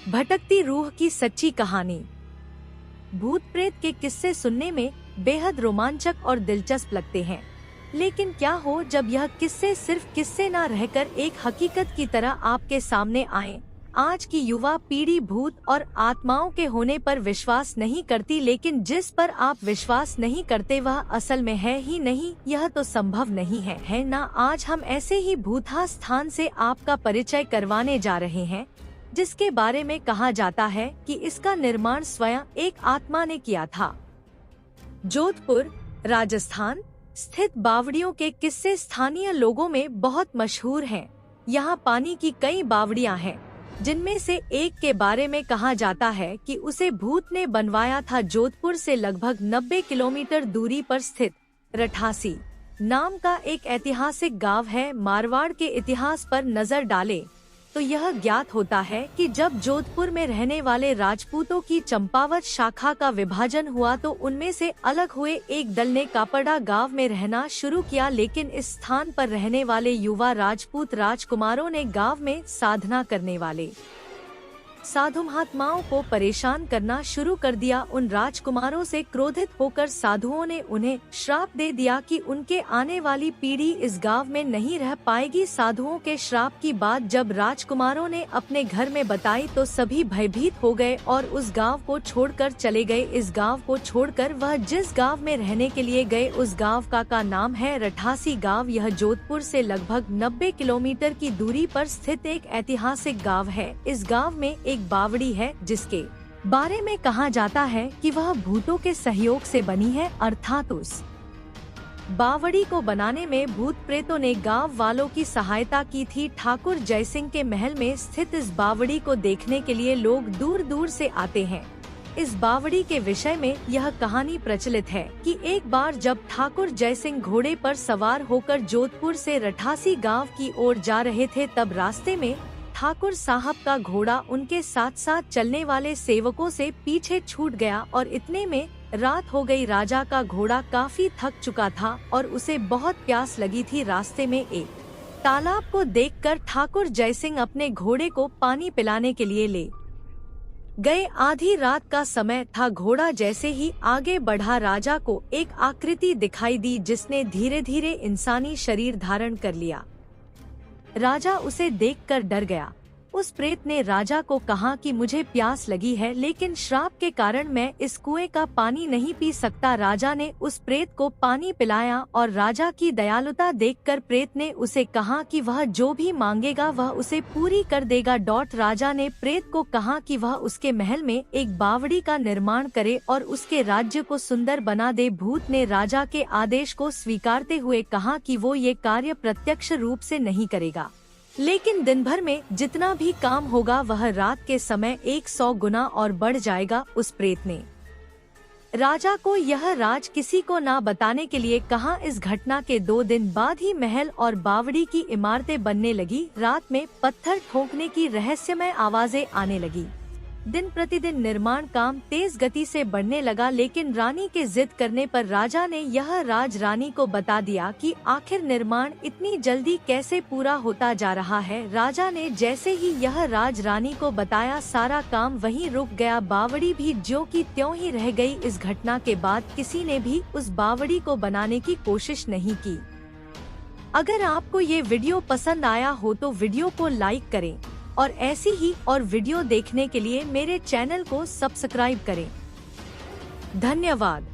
भटकती रूह की सच्ची कहानी। भूत प्रेत के किस्से सुनने में बेहद रोमांचक और दिलचस्प लगते हैं, लेकिन क्या हो जब यह किस्से सिर्फ किस्से न रहकर एक हकीकत की तरह आपके सामने आए। आज की युवा पीढ़ी भूत और आत्माओं के होने पर विश्वास नहीं करती, लेकिन जिस पर आप विश्वास नहीं करते वह असल में है ही नहीं। यह तो संभव नहीं है ना। आज हम ऐसे ही भूतहा स्थान से आपका परिचय करवाने जा रहे हैं, जिसके बारे में कहा जाता है कि इसका निर्माण स्वयं एक आत्मा ने किया था। जोधपुर, राजस्थान स्थित बावड़ियों के किस्से स्थानीय लोगों में बहुत मशहूर हैं। यहाँ पानी की कई बावड़ियाँ हैं, जिनमें से एक के बारे में कहा जाता है कि उसे भूत ने बनवाया था। जोधपुर से लगभग 90 किलोमीटर दूरी पर स्थित रठासी नाम का एक ऐतिहासिक गांव है। मारवाड़ के इतिहास पर नजर डालें तो यह ज्ञात होता है कि जब जोधपुर में रहने वाले राजपूतों की चंपावत शाखा का विभाजन हुआ तो उनमें से अलग हुए एक दल ने कापड़ा गांव में रहना शुरू किया, लेकिन इस स्थान पर रहने वाले युवा राजपूत राजकुमारों ने गांव में साधना करने वाले साधु महात्माओं को परेशान करना शुरू कर दिया। उन राजकुमारों से क्रोधित होकर साधुओं ने उन्हें श्राप दे दिया कि उनके आने वाली पीढ़ी इस गांव में नहीं रह पाएगी। साधुओं के श्राप की बात जब राजकुमारों ने अपने घर में बताई तो सभी भयभीत हो गए और उस गांव को छोड़कर चले गए। इस गांव को छोड़कर वह जिस गांव में रहने के लिए गए उस गांव का नाम है रठासी गांव। यह जोधपुर से लगभग 90 किलोमीटर की दूरी पर स्थित एक ऐतिहासिक गांव है। इस गांव में एक बावड़ी है जिसके बारे में कहा जाता है कि वह भूतों के सहयोग से बनी है, अर्थात उस बावड़ी को बनाने में भूत प्रेतों ने गांव वालों की सहायता की थी। ठाकुर जयसिंह के महल में स्थित इस बावड़ी को देखने के लिए लोग दूर दूर से आते हैं। इस बावड़ी के विषय में यह कहानी प्रचलित है कि एक बार जब ठाकुर जयसिंह घोड़े पर सवार होकर जोधपुर से रठासी गांव की ओर जा रहे थे, तब रास्ते में ठाकुर साहब का घोड़ा उनके साथ साथ चलने वाले सेवकों से पीछे छूट गया और इतने में रात हो गई। राजा का घोड़ा काफी थक चुका था और उसे बहुत प्यास लगी थी। रास्ते में एक तालाब को देखकर ठाकुर जयसिंह अपने घोड़े को पानी पिलाने के लिए ले गए। आधी रात का समय था। घोड़ा जैसे ही आगे बढ़ा राजा को एक आकृति दिखाई दी जिसने धीरे धीरे इंसानी शरीर धारण कर लिया। राजा उसे देखकर डर गया। उस प्रेत ने राजा को कहा कि मुझे प्यास लगी है, लेकिन श्राप के कारण मैं इस कुएं का पानी नहीं पी सकता। राजा ने उस प्रेत को पानी पिलाया और राजा की दयालुता देखकर प्रेत ने उसे कहा कि वह जो भी मांगेगा वह उसे पूरी कर देगा। राजा ने प्रेत को कहा कि वह उसके महल में एक बावड़ी का निर्माण करे और उसके राज्य को सुंदर बना दे। भूत ने राजा के आदेश को स्वीकारते हुए कहा कि वो ये कार्य प्रत्यक्ष रूप से नहीं करेगा, लेकिन दिन भर में जितना भी काम होगा वह रात के समय 100 गुना और बढ़ जाएगा। उस प्रेत ने राजा को यह राज किसी को ना बताने के लिए कहा। इस घटना के 2 दिन बाद ही महल और बावड़ी की इमारतें बनने लगी। रात में पत्थर ठोकने की रहस्यमय आवाजें आने लगी। दिन प्रतिदिन निर्माण काम तेज गति से बढ़ने लगा, लेकिन रानी के जिद करने पर राजा ने यह राज रानी को बता दिया कि आखिर निर्माण इतनी जल्दी कैसे पूरा होता जा रहा है। राजा ने जैसे ही यह राज रानी को बताया, सारा काम वहीं रुक गया। बावड़ी भी ज्यों की त्यों ही रह गई। इस घटना के बाद किसी ने भी उस बावड़ी को बनाने की कोशिश नहीं की। अगर आपको ये वीडियो पसंद आया हो तो वीडियो को लाइक करें और ऐसी ही और वीडियो देखने के लिए मेरे चैनल को सब्सक्राइब करें। धन्यवाद।